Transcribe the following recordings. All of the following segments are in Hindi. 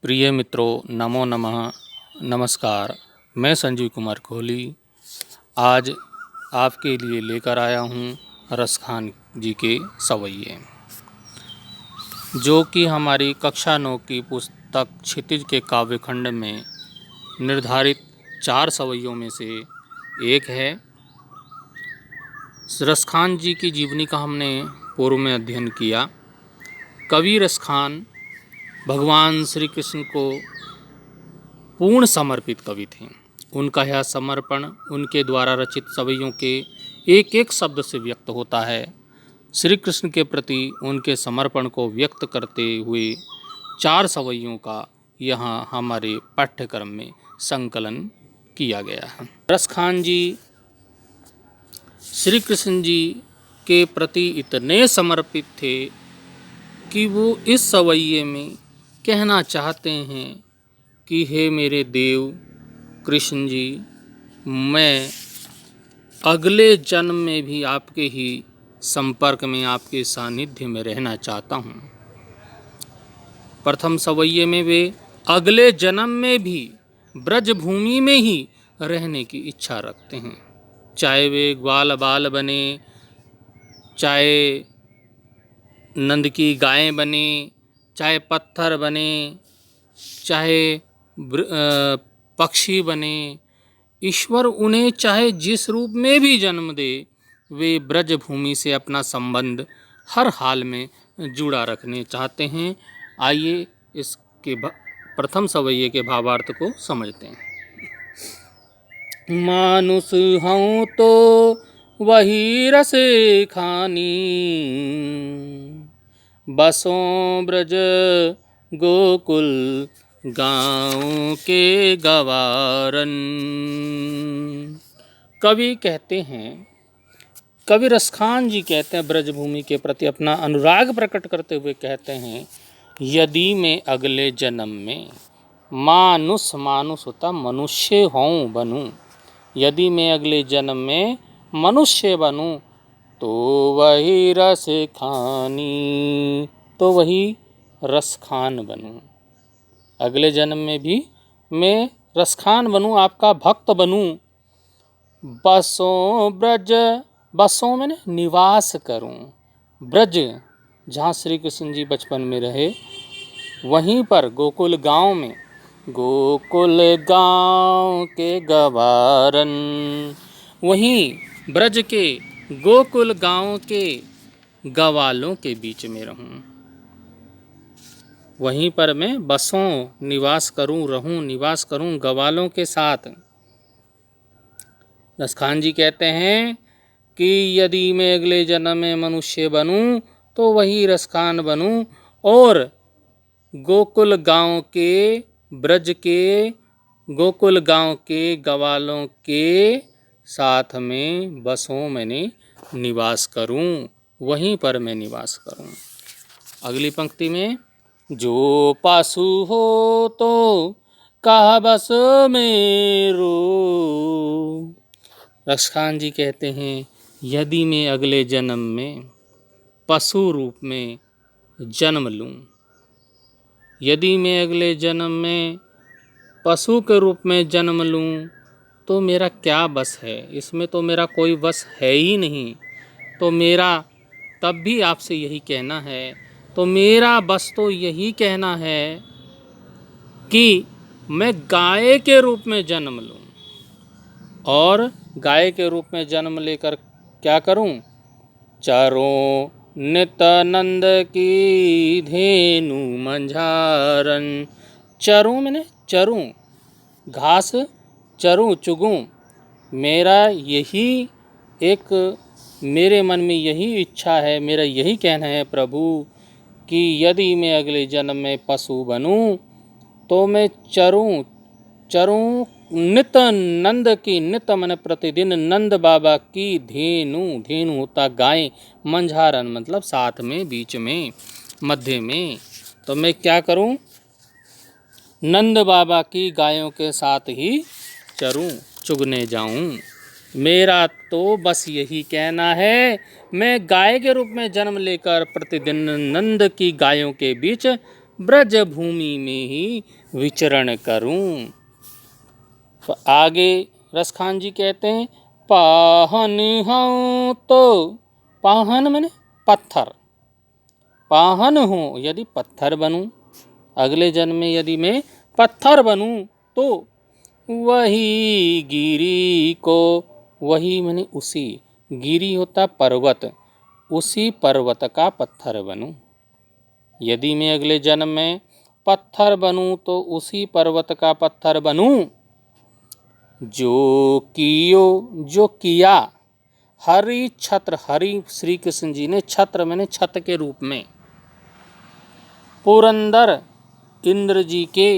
प्रिय मित्रों, नमो नमः। नमस्कार। मैं संजीव कुमार कोहली आज आपके लिए लेकर आया हूँ रसखान जी के सवैये, जो कि हमारी कक्षा 9 की पुस्तक क्षितिज के काव्यखंड में निर्धारित 4 सवैयों में से एक है। रसखान जी की जीवनी का हमने पूर्व में अध्ययन किया। कवि रसखान भगवान श्री कृष्ण को पूर्ण समर्पित कवि थे। उनका यह समर्पण उनके द्वारा रचित सवैयों के एक एक शब्द से व्यक्त होता है। श्री कृष्ण के प्रति उनके समर्पण को व्यक्त करते हुए 4 सवैयों का यहाँ हमारे पाठ्यक्रम में संकलन किया गया है। रसखान जी श्री कृष्ण जी के प्रति इतने समर्पित थे कि वो इस सवैये में कहना चाहते हैं कि हे मेरे देव कृष्ण जी, मैं अगले जन्म में भी आपके ही संपर्क में, आपके सानिध्य में रहना चाहता हूँ। प्रथम सवैये में वे अगले जन्म में भी ब्रज भूमि में ही रहने की इच्छा रखते हैं, चाहे वे ग्वाल बाल बने, चाहे नंद की गायें बने, चाहे पत्थर बने, चाहे पक्षी बने। ईश्वर उन्हें चाहे जिस रूप में भी जन्म दे, वे ब्रज भूमि से अपना संबंध हर हाल में जुड़ा रखने चाहते हैं। आइए इसके प्रथम सवैये के भावार्थ को समझते हैं। मानुष हूँ तो वही रसे खानी, बसों ब्रज गोकुल गाँव के गवारन। कवि कहते हैं, कवि रसखान जी कहते हैं, ब्रजभूमि के प्रति अपना अनुराग प्रकट करते हुए कहते हैं, यदि मैं अगले जन्म में मानुष होता मनुष्य होऊं बनूं, यदि मैं अगले जन्म में मनुष्य बनूं तो वही रस खानी, तो वही रसखान बनूं। अगले जन्म में भी मैं रसखान बनूं, आपका भक्त बनूं। बसों ब्रज, बसों में निवास करूं। ब्रज जहाँ श्री कृष्ण जी बचपन में रहे, वहीं पर गोकुल गांव में, गोकुल गांव के गवारन, वहीं ब्रज के गोकुल गांव के गवालों के बीच में रहूं। वहीं पर मैं बसों निवास करूं, रहूं, निवास करूं गवालों के साथ। रसखान जी कहते हैं कि यदि मैं अगले जन्म में मनुष्य बनूं तो वही रसखान बनूं, और गोकुल गांव के, ब्रज के गोकुल गांव के गवालों के साथ में बसों मैंने निवास करूं, वहीं पर मैं निवास करूं। अगली पंक्ति में, जो पासु हो तो कहा बस मेरो। रसखान जी कहते हैं, यदि मैं अगले जन्म में पशु रूप में जन्म लूं, यदि मैं अगले जन्म में पशु के रूप में जन्म लूं तो मेरा क्या बस है, इसमें तो मेरा कोई बस है ही नहीं। तो मेरा तब भी आपसे यही कहना है, तो मेरा बस तो यही कहना है कि मैं गाय के रूप में जन्म लूं, और गाय के रूप में जन्म लेकर क्या करूं, चरूं नित्यानंद की धेनु मंझारन। चरूं मैंने चरूं, घास चरूं, चुगूं। मेरा यही एक, मेरे मन में यही इच्छा है, मेरा यही कहना है प्रभु, कि यदि मैं अगले जन्म में पशु बनूं तो मैं चरूं नित्य नंद की, नित्य मन प्रतिदिन नंद बाबा की धेनु, धेनु होता गाय, मंझारन मतलब साथ में, बीच में, मध्य में। तो मैं क्या करूं, नंद बाबा की गायों के साथ ही चरूं, चुगने जाऊं। मेरा तो बस यही कहना है, मैं गाय के रूप में जन्म लेकर प्रतिदिन नंद की गायों के बीच ब्रज भूमि में ही विचरण करूं। तो आगे रसखान जी कहते हैं पाहन हूँ तो, पाहन मैंने पत्थर, पाहन हूँ यदि पत्थर बनूं, अगले जन्म में यदि मैं पत्थर बनूं तो वही गिरी को, वही मैंने उसी, गिरी होता पर्वत, उसी पर्वत का पत्थर बनूं। यदि मैं अगले जन्म में पत्थर बनूं तो उसी पर्वत का पत्थर बनूं। जो कियो, जो किया, हरि छत्र, हरि श्री कृष्ण जी ने छत्र मैंने छत के रूप में पुरंदर इंद्र जी के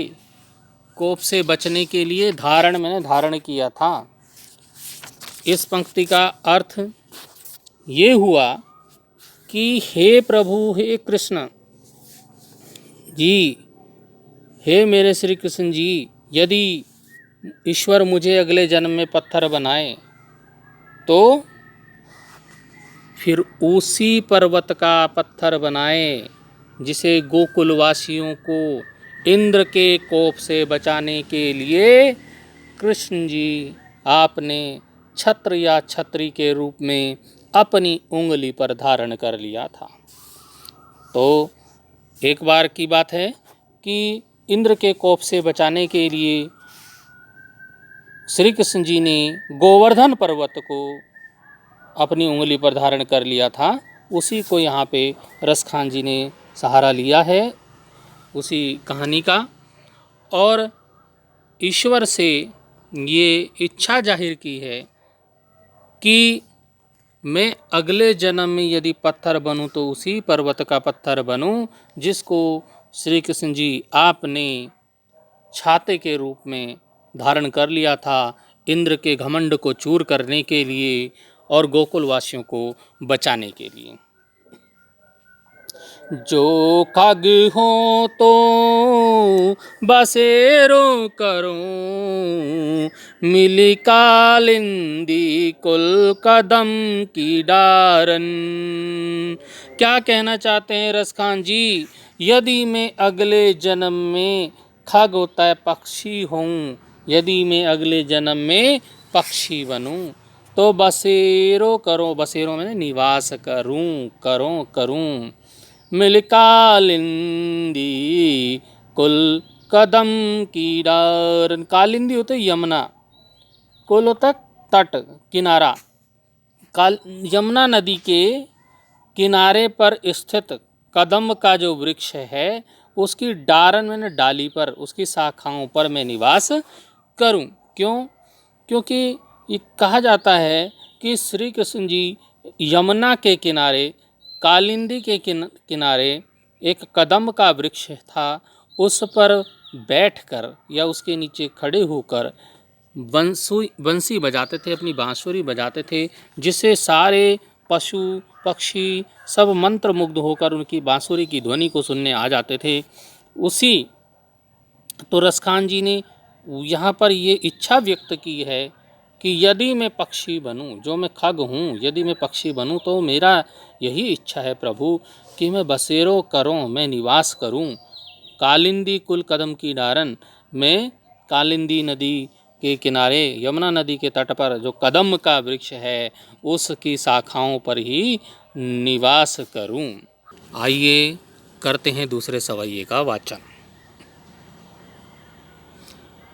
कोप से बचने के लिए धारण मैंने धारण किया था। इस पंक्ति का अर्थ ये हुआ कि हे प्रभु, हे कृष्ण जी, हे मेरे श्री कृष्ण जी, यदि ईश्वर मुझे अगले जन्म में पत्थर बनाए तो फिर उसी पर्वत का पत्थर बनाए जिसे गोकुलवासियों को इंद्र के कोप से बचाने के लिए कृष्ण जी आपने छत्र या छत्री के रूप में अपनी उंगली पर धारण कर लिया था। तो एक बार की बात है कि इंद्र के कोप से बचाने के लिए श्री कृष्ण जी ने गोवर्धन पर्वत को अपनी उंगली पर धारण कर लिया था। उसी को यहाँ पे रसखान जी ने सहारा लिया है उसी कहानी का, और ईश्वर से ये इच्छा जाहिर की है कि मैं अगले जन्म में यदि पत्थर बनूं तो उसी पर्वत का पत्थर बनूं जिसको श्री कृष्ण जी आपने छाते के रूप में धारण कर लिया था इंद्र के घमंड को चूर करने के लिए और गोकुलवासियों को बचाने के लिए। जो खग हो तो बसेरो करो, मिली कालिंदी कुल कदम की डारन। क्या कहना चाहते हैं रसखान जी? यदि मैं अगले जन्म में, खग होता है पक्षी हूँ, यदि मैं अगले जन्म में पक्षी बनूं तो बसेरो करो, बसेरो मैंने निवास करूं, मिल कालिंदी कुल कदम की डार। कालिंदी होते यमुना, कुल होता तट किनारा, यमुना नदी के किनारे पर स्थित कदम का जो वृक्ष है उसकी डारन मैंने डाली पर, उसकी शाखाओं पर मैं निवास करूं। क्यों? क्योंकि ये कहा जाता है कि श्री कृष्ण जी यमुना के किनारे, कालिंदी के किनारे एक कदम का वृक्ष था, उस पर बैठकर या उसके नीचे खड़े होकर बंसी बजाते थे, अपनी बांसुरी बजाते थे, जिससे सारे पशु पक्षी सब मंत्र मुग्ध होकर उनकी बांसुरी की ध्वनि को सुनने आ जाते थे। उसी तो रसखान जी ने यहाँ पर ये इच्छा व्यक्त की है कि यदि मैं पक्षी बनूं, जो मैं खग हूँ, यदि मैं पक्षी बनूं तो मेरा यही इच्छा है प्रभु कि मैं बसेरो करूं, मैं निवास करूं कालिंदी कुल कदम की डारन। मैं कालिंदी नदी के किनारे, यमुना नदी के तट पर जो कदम का वृक्ष है उसकी शाखाओं पर ही निवास करूं। आइए करते हैं दूसरे सवैये का वाचन।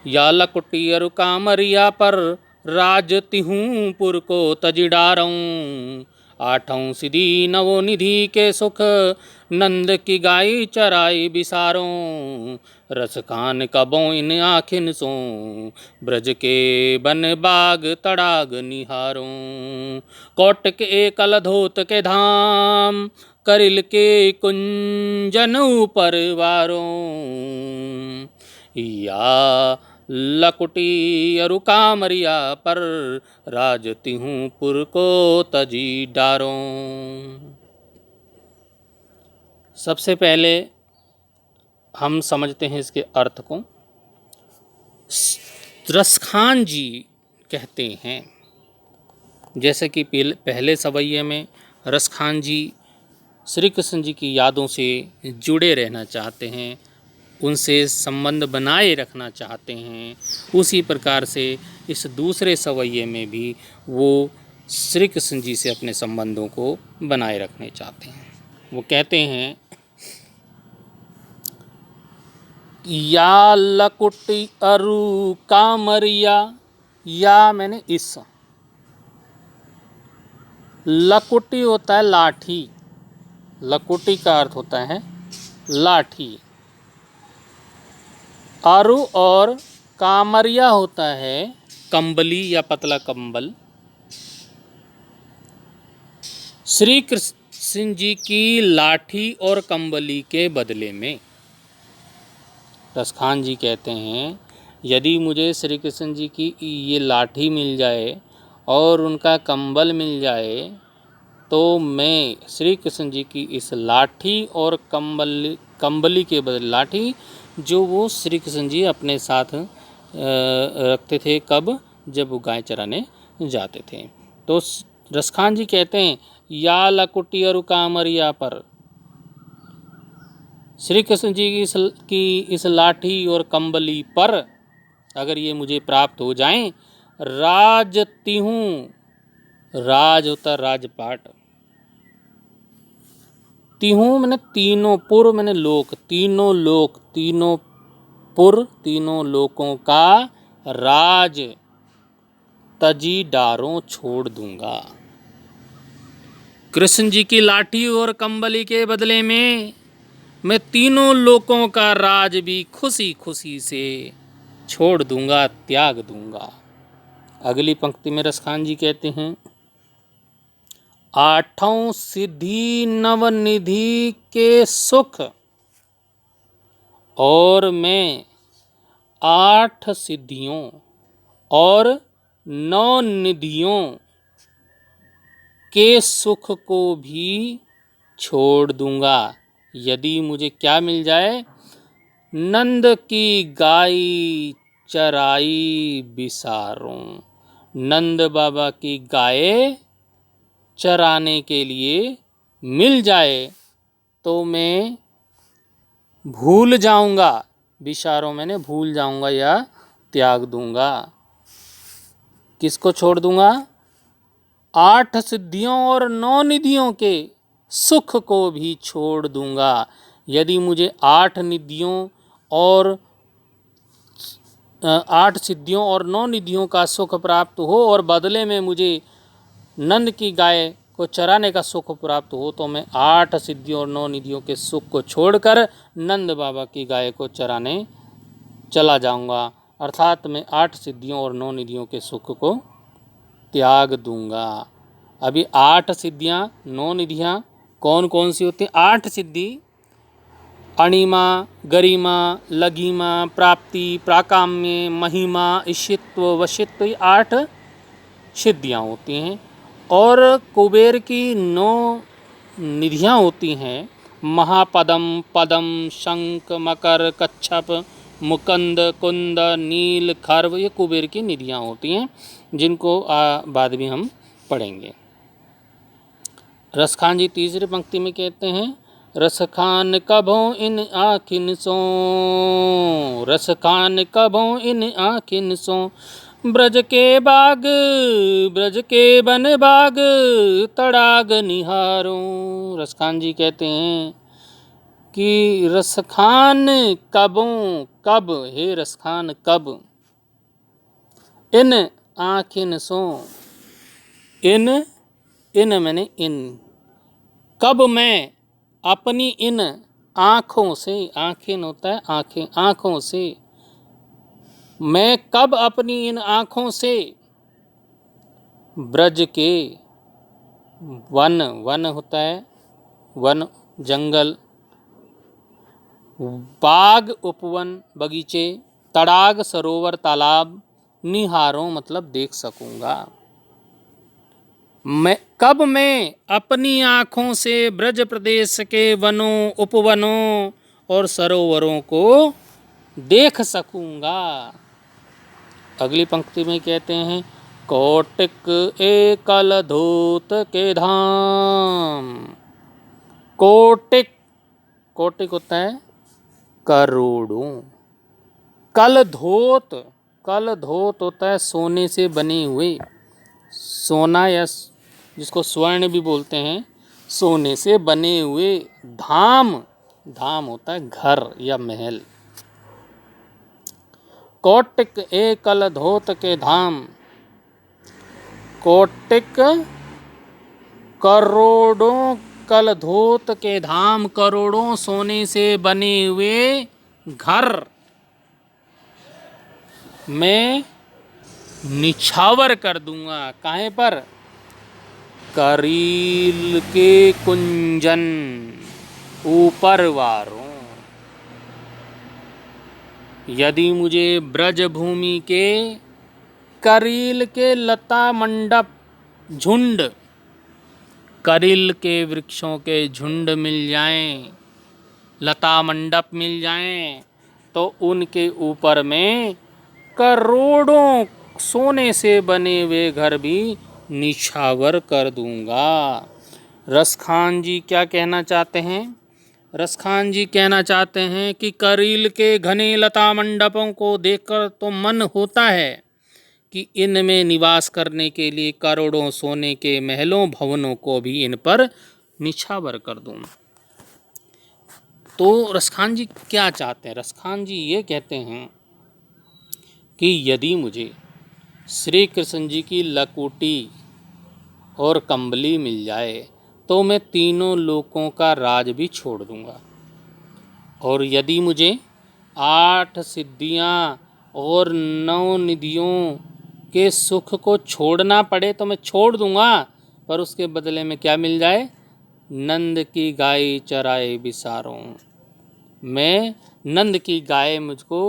या लकुटियर कामरिया पर राजतिहूँ पुर को तजिडारूं, आठों सिद्धि नवो निधि के सुख नंद की गाय चराई बिसारों। रसखान कबों इन आखिन सो ब्रज के बन बाग तड़ाग निहारों। कोट के एकल धोत के धाम करिल के कुंजन ऊपर वारों। या लकुटी अरु कामरिया पर राजती हूँ पुर को तजी डारों। सबसे पहले हम समझते हैं इसके अर्थ को। रसखान जी कहते हैं, जैसे कि पहले सवैये में रसखान जी श्री कृष्ण जी की यादों से जुड़े रहना चाहते हैं, उनसे संबंध बनाए रखना चाहते हैं, उसी प्रकार से इस दूसरे सवैये में भी वो श्री कृष्ण जी से अपने संबंधों को बनाए रखने चाहते हैं। वो कहते हैं, या लकुटी अरु कामरिया, या मैंने इस, लकुटी होता है लाठी, लकुटी का अर्थ होता है लाठी, अरु और कामरिया होता है कंबली या पतला कंबल। श्री कृष्ण जी की लाठी और कंबली के बदले में रसखान जी कहते हैं, यदि मुझे श्री कृष्ण जी की ये लाठी मिल जाए और उनका कंबल मिल जाए तो मैं श्री कृष्ण जी की इस लाठी और कंबली के बदले, लाठी जो वो श्री कृष्ण जी अपने साथ रखते थे, कब, जब वो गाय चराने जाते थे। तो रसखान जी कहते हैं, या लकुटी और कामरिया पर, श्री कृष्ण जी की इस लाठी और कंबली पर अगर ये मुझे प्राप्त हो जाएं, राजती हूँ, राज होता राजपाट, तिहूँ मैंने तीनों, पुर मैंने लोक, तीनों लोक, तीनों पुर, तीनों लोकों का राज तजी डारों छोड़ दूंगा। कृष्ण जी की लाठी और कंबली के बदले में मैं तीनों लोकों का राज भी खुशी खुशी से छोड़ दूंगा, त्याग दूंगा। अगली पंक्ति में रसखान जी कहते हैं, आठों सिद्धि नवनिधि के सुख, और मैं 8 सिद्धियों और 9 निधियों के सुख को भी छोड़ दूंगा यदि मुझे क्या मिल जाए, नंद की गाय चराई बिसारूं, नंद बाबा की गाय चराने के लिए मिल जाए तो मैं भूल जाऊंगा, बिसारों मैंने भूल जाऊंगा या त्याग दूंगा। किसको छोड़ दूंगा? 8 सिद्धियों और 9 निधियों के सुख को भी छोड़ दूंगा यदि मुझे 8 निधियों और 8 सिद्धियों और 9 निधियों का सुख प्राप्त हो और बदले में मुझे नंद की गाय को चराने का सुख प्राप्त हो, तो मैं 8 सिद्धियों और 9 निधियों के सुख को छोड़कर नंद बाबा की गाय को चराने चला जाऊंगा, अर्थात मैं 8 सिद्धियों और 9 निधियों के सुख को त्याग दूंगा। अभी 8 सिद्धियां, 9 निधियां कौन कौन सी होती हैं? 8 सिद्धि, अणिमा, गरिमा, लघिमा, प्राप्ति, प्राकाम्य, महिमा, ईशित्व, वशित्व, ये 8 सिद्धियां होती हैं। और कुबेर की 9 निधियां होती हैं, महापदम, पदम, शंख, मकर, कच्छप, मुकंद, कुंद, नील, खर्व, ये कुबेर की निधियां होती हैं, जिनको बाद में हम पढ़ेंगे। रसखान जी तीसरी पंक्ति में कहते हैं, रसखान कभों इन आखिन सो, रसखान कभों इन आखिन सो, ब्रज के बाग, ब्रज के बन बाग, तड़ाग निहारों। रसखान जी कहते हैं कि रसखान कबों, कब, हे रसखान कब, इन आखिन सो, इन मैंने इन, कब मैं अपनी इन आँखों से, आँखें होता है आँखें, आँखों से, मैं कब अपनी इन आँखों से ब्रज के वन, वन होता है वन, जंगल, बाग उपवन, बगीचे, तड़ाग सरोवर, तालाब, निहारों मतलब देख सकूंगा। कब मैं अपनी आँखों से ब्रज प्रदेश के वनों, उपवनों और सरोवरों को देख सकूंगा। अगली पंक्ति में कहते हैं, कौटिक एकल धूत के धाम, कोटिक, कोटिक होता है करोड़ों। कलधोत, कलधोत होता है सोने से बने हुए, सोना या जिसको स्वर्ण भी बोलते हैं, सोने से बने हुए। धाम, धाम होता है घर या महल। कोटिक ए कलधोत के धाम, कोटिक करोड़ों कलधोत के धाम, करोड़ों सोने से बने हुए घर मैं निछावर कर दूंगा। काहे पर? करील के कुंजन ऊपर वारों। यदि मुझे ब्रज भूमि के करील के लता मंडप झुंड, करील के वृक्षों के झुंड मिल जाएं, लता मंडप मिल जाएं, तो उनके ऊपर में करोड़ों सोने से बने हुए घर भी निछावर कर दूंगा। रसखान जी क्या कहना चाहते हैं? रसखान जी कहना चाहते हैं कि करील के घने लता मंडपों को देखकर तो मन होता है कि इनमें निवास करने के लिए करोड़ों सोने के महलों भवनों को भी इन पर निछावर कर दूं। तो रसखान जी क्या चाहते हैं? रसखान जी ये कहते हैं कि यदि मुझे श्री कृष्ण जी की लकुटी और कंबली मिल जाए तो मैं तीनों लोकों का राज भी छोड़ दूंगा। और यदि मुझे 8 सिद्धियां और 9 निधियों के सुख को छोड़ना पड़े तो मैं छोड़ दूंगा, पर उसके बदले में क्या मिल जाए? नंद की गाय चराए बिसारों। मैं नंद की गाय मुझको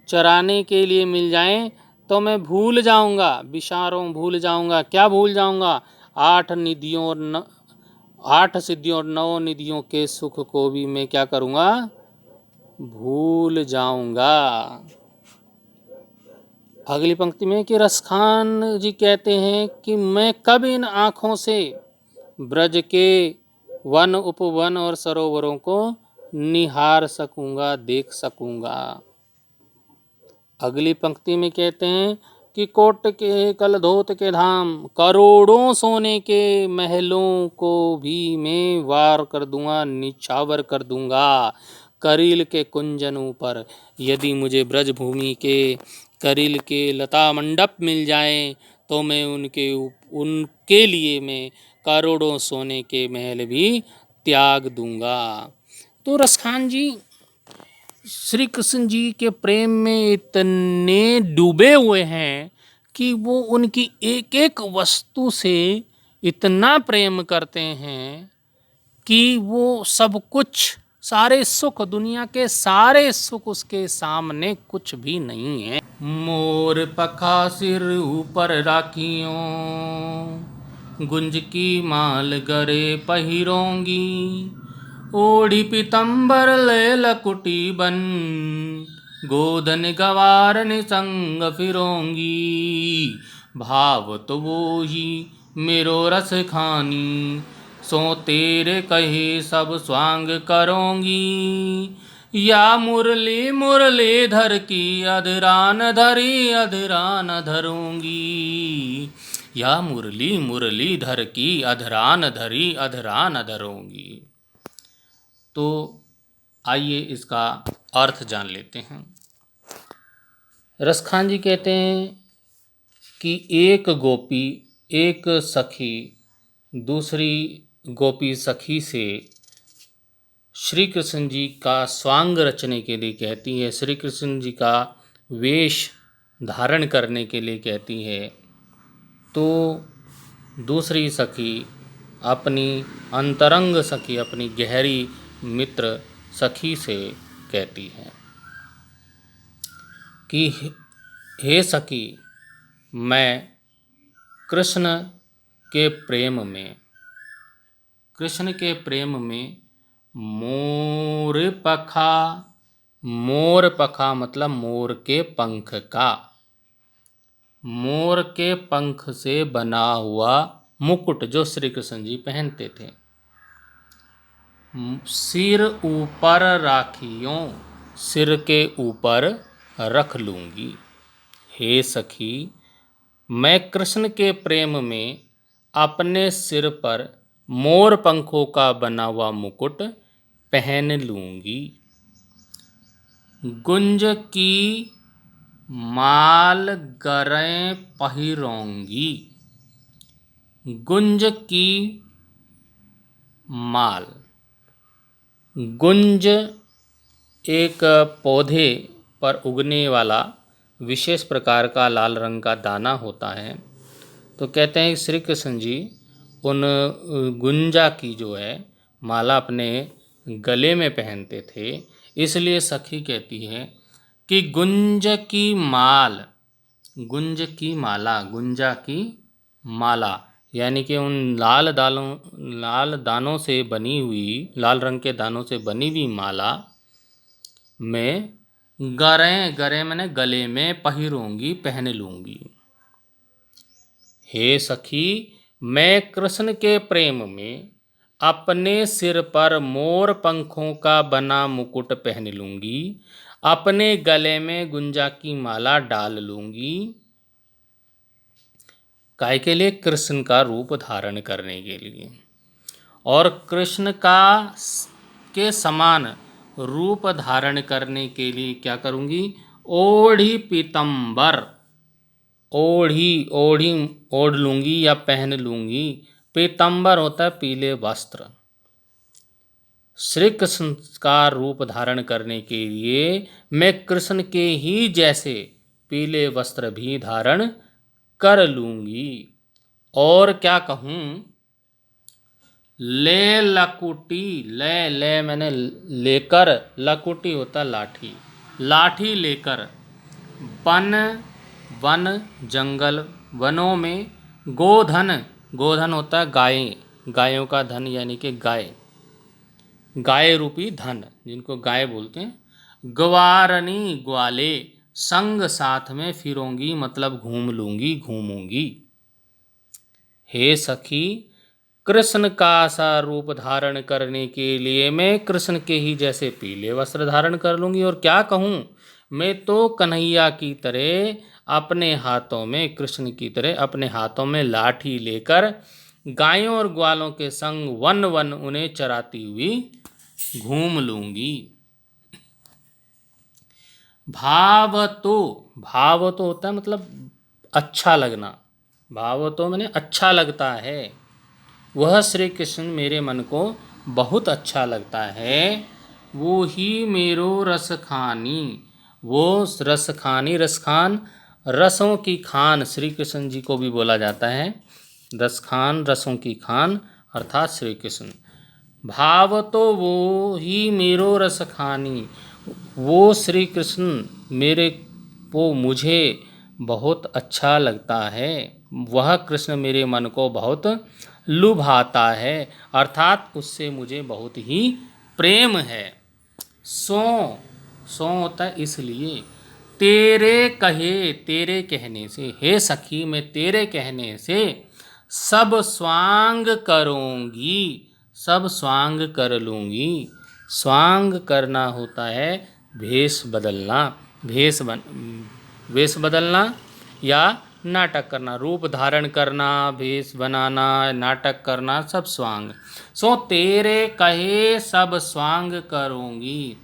चराने के लिए मिल जाएं तो मैं भूल जाऊंगा, बिसारों भूल जाऊंगा। क्या भूल जाऊंगा? 8 निधियों और 8 सिद्धियों और 9 निधियों के सुख को भी मैं क्या करूंगा? भूल जाऊंगा। अगली पंक्ति में कि रसखान जी कहते हैं कि मैं कब इन आँखों से ब्रज के वन उपवन और सरोवरों को निहार सकूंगा, देख सकूंगा। अगली पंक्ति में कहते हैं कि कोट के कलधोत के धाम, करोड़ों सोने के महलों को भी मैं वार कर दूंगा, निछावर कर दूंगा करील के कुंजनों पर। यदि मुझे ब्रजभूमि के करील के लता मंडप मिल जाएं तो मैं उनके लिए मैं करोड़ों सोने के महल भी त्याग दूंगा। तो रसखान जी श्री कृष्ण जी के प्रेम में इतने डूबे हुए हैं कि वो उनकी एक एक वस्तु से इतना प्रेम करते हैं कि वो सब कुछ, सारे सुख, दुनिया के सारे सुख उसके सामने कुछ भी नहीं है। मोर पखा सिर ऊपर राखियों, गुंज की माल गरे पहिरोंगी, ओढ़ी पीतंबर ले लकुटी बन, गोधन गवार निसंग फिरोंगी। भाव तो वो ही मेरो रस खानी, सो तेरे कहे सब स्वांग करोंगी। या मुरली मुरलीधर की अधरान धरी अधरान धरूंगी। या मुरली मुरलीधर की अधरान धरी अधरान धरूंगी। तो आइए इसका अर्थ जान लेते हैं। रसखान जी कहते हैं कि एक गोपी, एक सखी दूसरी गोपी सखी से श्री कृष्ण जी का स्वांग रचने के लिए कहती है, श्री कृष्ण जी का वेश धारण करने के लिए कहती है। तो दूसरी सखी अपनी अंतरंग सखी, अपनी गहरी मित्र सखी से कहती है कि हे सखी, मैं कृष्ण के प्रेम में, कृष्ण के प्रेम में मोर पखा, मोर पखा मतलब मोर के पंख का, मोर के पंख से बना हुआ मुकुट जो श्री कृष्ण जी पहनते थे, सिर ऊपर राखियों, सिर के ऊपर रख लूँगी। हे सखी, मैं कृष्ण के प्रेम में अपने सिर पर मोर पंखों का बना हुआ मुकुट पहन लूँगी। गुंज की माल गरें पहिरोंगी। गुंज की माल, गुंज एक पौधे पर उगने वाला विशेष प्रकार का लाल रंग का दाना होता है। तो कहते हैं श्री कृष्ण जी उन गुंजा की जो है माला अपने गले में पहनते थे, इसलिए सखी कहती है कि गुंज की माल, गुंज की माला, गुंजा की माला, यानी कि उन लाल दानों से बनी हुई, लाल रंग के दानों से बनी हुई माला में गरे मैंने गले में पहिरूंगी, पहन लूँगी। हे सखी, मैं कृष्ण के प्रेम में अपने सिर पर मोर पंखों का बना मुकुट पहन लूँगी, अपने गले में गुंजा की माला डाल लूँगी। काय के लिए? कृष्ण का रूप धारण करने के लिए। और कृष्ण का के समान रूप धारण करने के लिए क्या करूँगी? ओढ़ी पीतंबर, ओढ़ लूँगी या पहन लूँगी। पीतंबर होता है पीले वस्त्र। श्री कृष्ण का रूप धारण करने के लिए मैं कृष्ण के ही जैसे पीले वस्त्र भी धारण कर लूँगी। और क्या कहूँ? ले लकुटी, ले मैंने लेकर, लकुटी होता लाठी, लाठी लेकर वन जंगल वनों में गोधन होता है गायें, गायों का धन यानी कि गाय रूपी धन जिनको गाय बोलते हैं, ग्वारनी ग्वाले संग साथ में फिरोंगी, मतलब घूम लूँगी, घूमूंगी। हे सखी, कृष्ण का सा रूप धारण करने के लिए मैं कृष्ण के ही जैसे पीले वस्त्र धारण कर लूँगी। और क्या कहूँ, मैं तो कन्हैया की तरह अपने हाथों में, कृष्ण की तरह अपने हाथों में लाठी लेकर गायों और ग्वालों के संग वन उन्हें चराती हुई घूम लूँगी। भाव तो होता है मतलब अच्छा लगना, भाव तो मैंने अच्छा लगता है। वह श्री कृष्ण मेरे मन को बहुत अच्छा लगता है। वो ही मेरो रस खानी, वो रस खानी, रसखान रसों की खान श्री कृष्ण जी को भी बोला जाता है। रसखान, रसों की खान अर्थात श्री कृष्ण। भाव तो वो ही मेरो रस खानी, वो श्री कृष्ण मेरे को मुझे बहुत अच्छा लगता है। वह कृष्ण मेरे मन को बहुत लुभाता है, अर्थात उससे मुझे बहुत ही प्रेम है। सो होता है इसलिए तेरे कहने से, हे सखी मैं तेरे कहने से सब स्वांग करूँगी, सब स्वांग कर लूँगी। स्वांग करना होता है भेष बदलना, वेश बदलना या नाटक करना, रूप धारण करना, भेष बनाना, नाटक करना, सब स्वांग। सो तेरे कहे सब स्वांग करूँगी।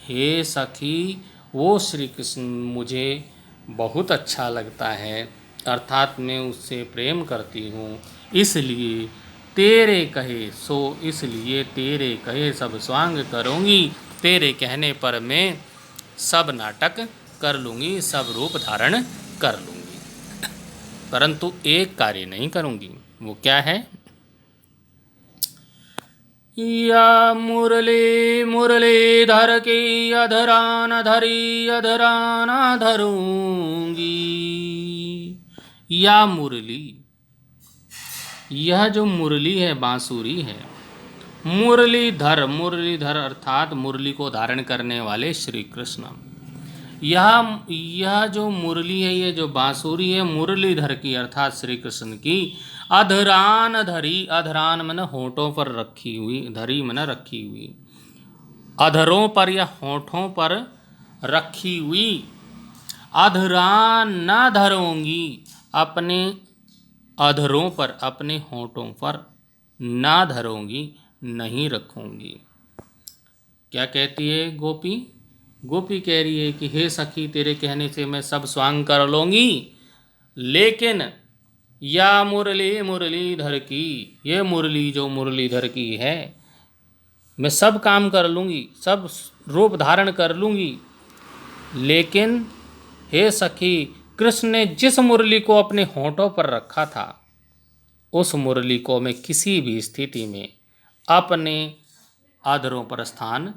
हे सखी, वो श्री कृष्ण मुझे बहुत अच्छा लगता है, अर्थात मैं उससे प्रेम करती हूँ, इसलिए तेरे कहे, सो इसलिए तेरे कहे सब स्वांग करूँगी। तेरे कहने पर मैं सब नाटक कर लूँगी, सब रूप धारण कर लूँगी, परंतु एक कार्य नहीं करूँगी। वो क्या है? या मुरली धर के अधरा न धरी, अधरा न धरूंगी। या मुरली, यह जो मुरली है, बांसुरी है, मुरलीधर अर्थात मुरली को धारण करने वाले श्री कृष्ण। यह जो मुरली है, ये जो बांसुरी है मुरलीधर की अर्थात श्री कृष्ण की, अधरान धरी, अधरान मन होठों पर रखी हुई, धरी मन रखी हुई, अधरों पर या होठों पर रखी हुई। अधरान न धरूंगी, अपने अधरों पर, अपने होठों पर ना धरूंगी, नहीं रखूंगी। क्या कहती है गोपी? गोपी कह रही है कि हे सखी, तेरे कहने से मैं सब स्वांग कर लूंगी, लेकिन या मुरली मुरलीधर की, ये मुरली जो मुरलीधर की है, मैं सब काम कर लूंगी, सब रूप धारण कर लूंगी, लेकिन हे सखी, कृष्ण ने जिस मुरली को अपने होठों पर रखा था, उस मुरली को मैं किसी भी स्थिति में अपने अधरों पर स्थान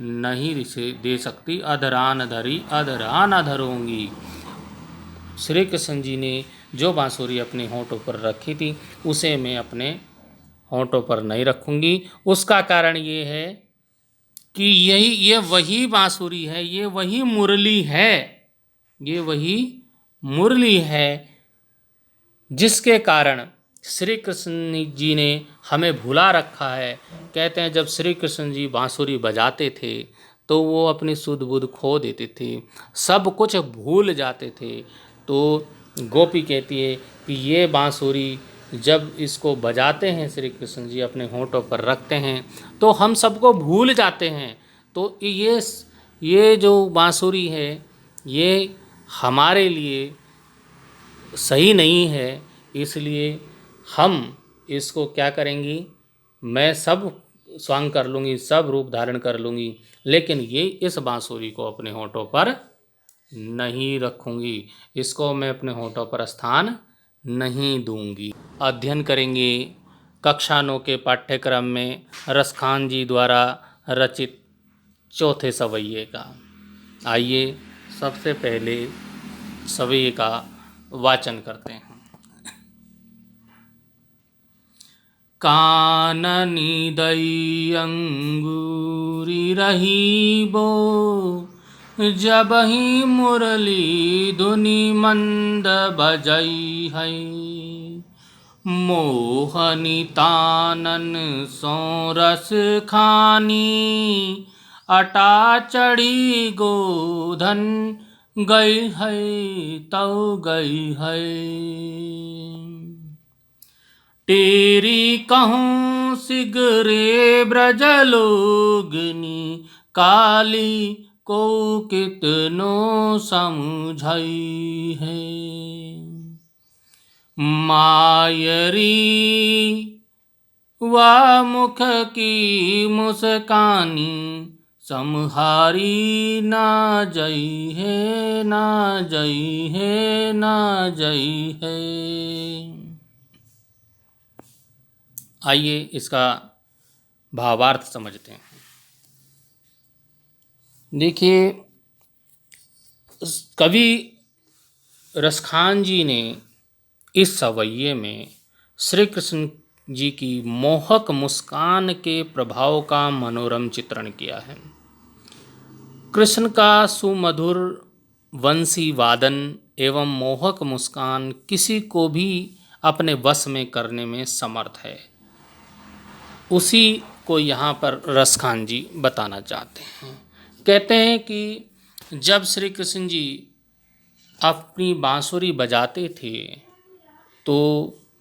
नहीं दे सकती। अधरान धरी, अधरान धरूंगी। श्री कृष्ण जी ने जो बांसुरी अपने होठों पर रखी थी, उसे मैं अपने होठों पर नहीं रखूंगी। उसका कारण ये है कि ये वही बांसुरी है, ये वही मुरली है, ये वही मुरली है जिसके कारण श्री कृष्ण जी ने हमें भुला रखा है। कहते हैं जब श्री कृष्ण जी बांसुरी बजाते थे तो वो अपनी सुध बुध खो देते थे, सब कुछ भूल जाते थे। तो गोपी कहती है कि ये बांसुरी जब इसको बजाते हैं, श्री कृष्ण जी अपने होठों पर रखते हैं, तो हम सबको भूल जाते हैं। तो ये जो बांसुरी है, ये हमारे लिए सही नहीं है, इसलिए हम इसको क्या करेंगी, मैं सब स्वांग कर लूँगी, सब रूप धारण कर लूँगी, लेकिन ये इस बांसुरी को अपने होठों पर नहीं रखूँगी, इसको मैं अपने होठों पर स्थान नहीं दूंगी। अध्ययन करेंगे कक्षा 9 के पाठ्यक्रम में रसखान जी द्वारा रचित चौथे सवैये का। आइए सबसे पहले सवैये का वाचन करते हैं। काननी दई अंगूरी रही बो, जब ही मुरली धुनि मंद बजई है, मोहनी तानन सो रस खानी, अटा चढ़ी गोधन गई है तऊ गई है। तेरी कहूँ सिगरे ब्रजलोगनी, काली को कितनो समझई है। मायरी वा मुख की मुस्कानी, समहारी ना जई है, ना जई है, ना जई है। आइए इसका भावार्थ समझते हैं। देखिए, कवि रसखान जी ने इस सवैये में श्री कृष्ण जी की मोहक मुस्कान के प्रभाव का मनोरम चित्रण किया है। कृष्ण का सुमधुर वंशी वादन एवं मोहक मुस्कान किसी को भी अपने वश में करने में समर्थ है, उसी को यहाँ पर रसखान जी बताना चाहते हैं। कहते हैं कि जब श्री कृष्ण जी अपनी बांसुरी बजाते थे तो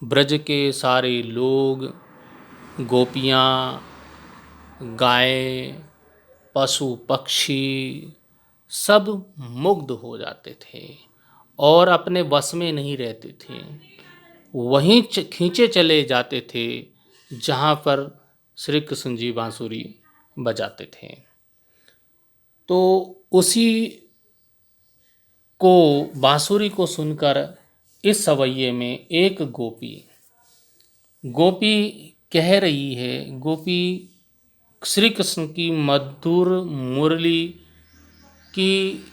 ब्रज के सारे लोग, गोपियाँ, गाय, पशु पक्षी सब मुग्ध हो जाते थे और अपने वश में नहीं रहते थे, वहीं खींचे चले जाते थे जहाँ पर श्री कृष्ण जी बांसुरी बजाते थे। तो उसी को, बांसुरी को सुनकर इस सवैये में एक गोपी कह रही है, गोपी श्री कृष्ण की मधुर मुरली की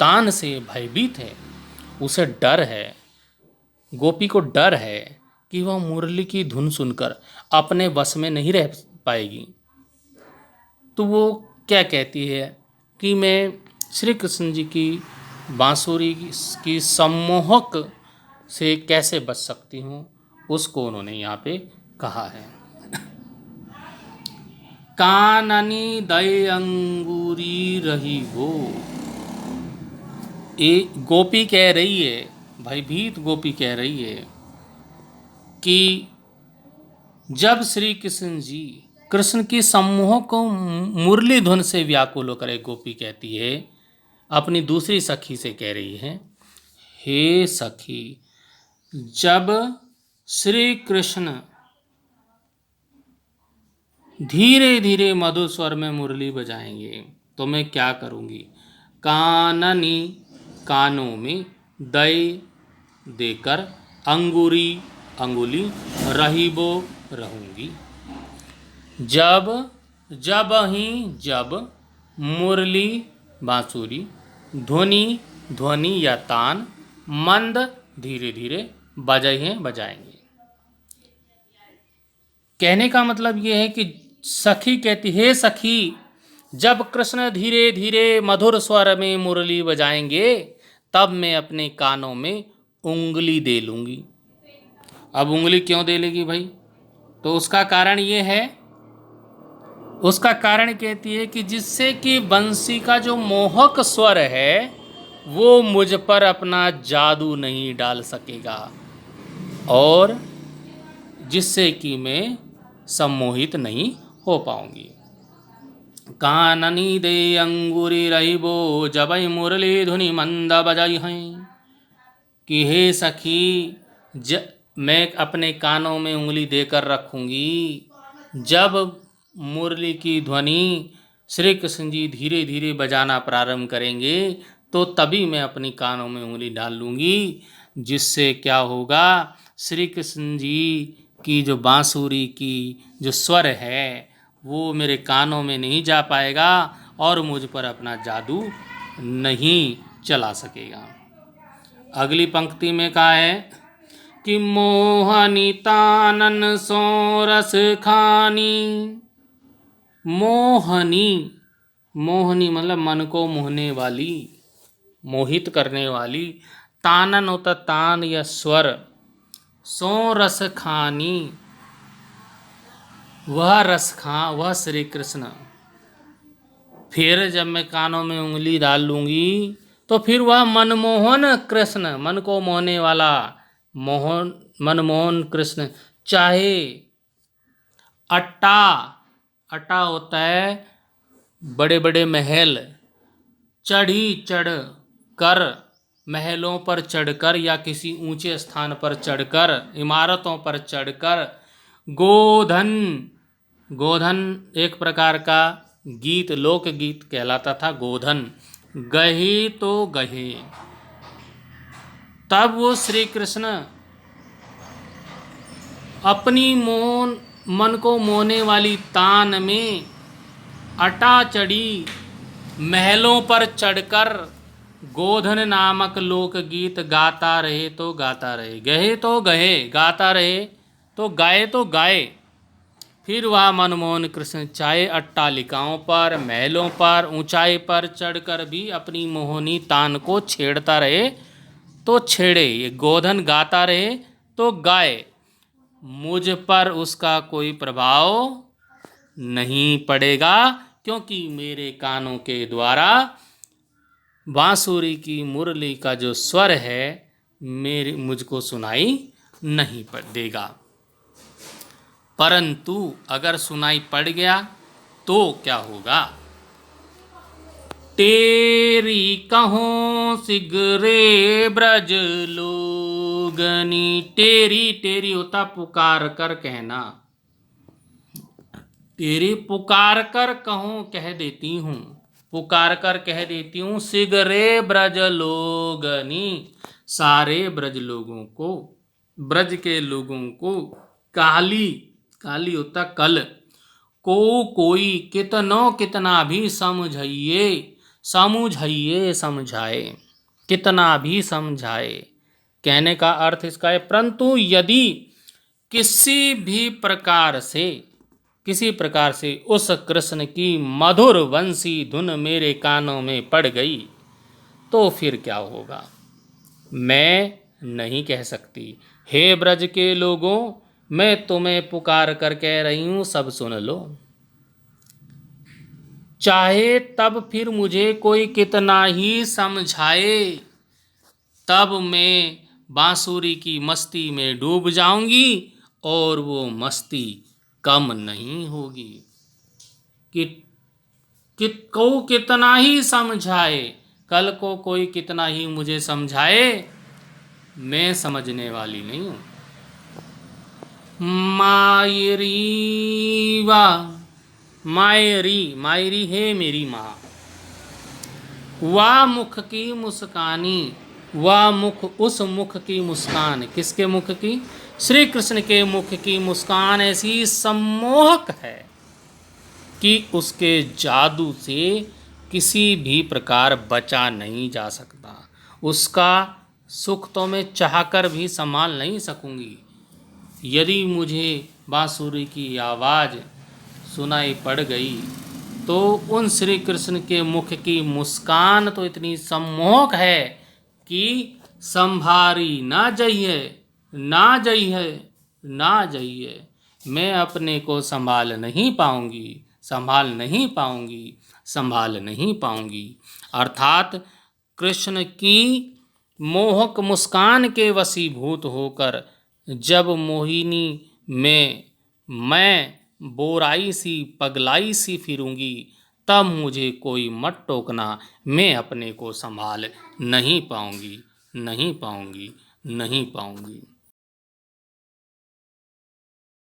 तान से भयभीत है, उसे डर है, गोपी को डर है कि वह मुरली की धुन सुनकर अपने वश में नहीं रह पाएगी। तो वो क्या कहती है कि मैं श्री कृष्ण जी की बांसुरी की सम्मोहक से कैसे बच सकती हूँ, उसको उन्होंने यहाँ पे कहा है। काननी दय अंगूरी रही वो, एक गोपी कह रही है, भयभीत गोपी कह रही है कि जब श्री कृष्ण जी कृष्ण की सम्मोह को मुरली धुन से व्याकुल होकर, एक गोपी कहती है, अपनी दूसरी सखी से कह रही है, हे सखी, जब श्री कृष्ण धीरे धीरे मधुर स्वर में मुरली बजाएंगे तो मैं क्या करूँगी। काननी, कानों में, दय देकर, अंगूरी, अंगुली, रहीबो, रहूँगी। जब मुरली, बांसुरी, ध्वनि, ध्वनि या तान, मंद, धीरे धीरे, बजाएंगे। कहने का मतलब यह है कि सखी कहती, हे सखी, जब कृष्ण धीरे धीरे मधुर स्वर में मुरली बजाएंगे तब मैं अपने कानों में उंगली दे लूँगी। अब उंगली क्यों दे लेगी भाई? तो उसका कारण ये है, उसका कारण कहती है कि जिससे कि बंसी का जो मोहक स्वर है वो मुझ पर अपना जादू नहीं डाल सकेगा और जिससे कि मैं सम्मोहित नहीं हो पाऊंगी। काननी दे अंगूरी रहीबो, जबै मुरली धुनि मंद बजाई हैं, कि हे सखी, मैं अपने कानों में उंगली देकर रखूंगी, जब मुरली की ध्वनि श्री कृष्ण जी धीरे धीरे बजाना प्रारंभ करेंगे तो तभी मैं अपनी कानों में उंगली डाल लूँगी, जिससे क्या होगा, श्री कृष्ण जी की जो बांसुरी की जो स्वर है वो मेरे कानों में नहीं जा पाएगा और मुझ पर अपना जादू नहीं चला सकेगा। अगली पंक्ति में कहा है कि मोहनी तानन सो रस खानी। मोहनी, मोहनी मतलब मन को मोहने वाली, मोहित करने वाली, तानन होता तान या स्वर, सो रस खानी, वह रस खां, वह श्री कृष्ण। फिर जब मैं कानों में उंगली डाल लूँगी तो फिर वह मनमोहन कृष्ण, मन को मोहने वाला मोहन, मनमोहन कृष्ण, चाहे अट्टा, अट्टा होता है बड़े बड़े महल, चढ़ कर, महलों पर चढ़कर या किसी ऊंचे स्थान पर चढ़कर, इमारतों पर चढ़कर, गोधन, गोधन एक प्रकार का गीत, लोकगीत कहलाता था गोधन, गहे तो गहे। तब वो श्री कृष्ण अपनी मन को मोहने वाली तान में अटा चढ़ी महलों पर चढ़कर गोधन नामक लोकगीत गाता रहे तो गाता रहे, गहे तो गहे, गाता रहे तो गाए तो गाए। फिर वह मनमोहन कृष्ण चाहे अट्टालिकाओं पर, महलों पर, ऊंचाई पर चढ़कर भी अपनी मोहनी तान को छेड़ता रहे तो छेड़े, ये गोधन गाता रहे तो गाए, मुझ पर उसका कोई प्रभाव नहीं पड़ेगा, क्योंकि मेरे कानों के द्वारा बांसुरी की मुरली का जो स्वर है मुझको सुनाई नहीं पड़ देगा। परंतु अगर सुनाई पड़ गया तो क्या होगा। तेरी कहों सिगरे ब्रज लोगनी, तेरी, तेरी होता पुकार कर कहना, तेरी पुकार कर कहूँ कह देती हूँ, पुकार कर कह देती हूँ, सिगरे ब्रज लोगनी, सारे ब्रज लोगों को, ब्रज के लोगों को, काली, काली होता कल, को कोई, कितनो कितना भी समझाइए, समझाइए समझाए, कितना भी समझाए। कहने का अर्थ इसका है, परंतु यदि किसी भी प्रकार से उस कृष्ण की मधुर वंशी धुन मेरे कानों में पड़ गई तो फिर क्या होगा। मैं नहीं कह सकती। हे ब्रज के लोगों, मैं तुम्हें पुकार कर कह रही हूँ, सब सुन लो। चाहे तब फिर मुझे कोई कितना ही समझाए, तब मैं बांसुरी की मस्ती में डूब जाऊंगी और वो मस्ती कम नहीं होगी। कि को कितना ही समझाए, कल को कोई कितना ही मुझे समझाए, मैं समझने वाली नहीं हूँ। मायरी वा, मायरी है मेरी माँ। वाह मुख की मुस्कानी, वाह मुख, उस मुख की मुस्कान। किसके मुख की? श्री कृष्ण के मुख की मुस्कान ऐसी सम्मोहक है कि उसके जादू से किसी भी प्रकार बचा नहीं जा सकता। उसका सुख तो मैं चाहकर भी संभाल नहीं सकूंगी। यदि मुझे बांसुरी की आवाज़ सुनाई पड़ गई तो उन श्री कृष्ण के मुख की मुस्कान तो इतनी सम्मोहक है कि संभारी ना जाइए, ना जाइए, ना जाइए। मैं अपने को संभाल नहीं पाऊंगी, संभाल नहीं पाऊंगी, संभाल नहीं पाऊंगी। अर्थात कृष्ण की मोहक मुस्कान के वशीभूत होकर जब मोहिनी में मैं बोराई सी पगलाई सी फिरूंगी, तब मुझे कोई मत टोकना, मैं अपने को संभाल नहीं पाऊंगी, नहीं पाऊंगी, नहीं पाऊंगी।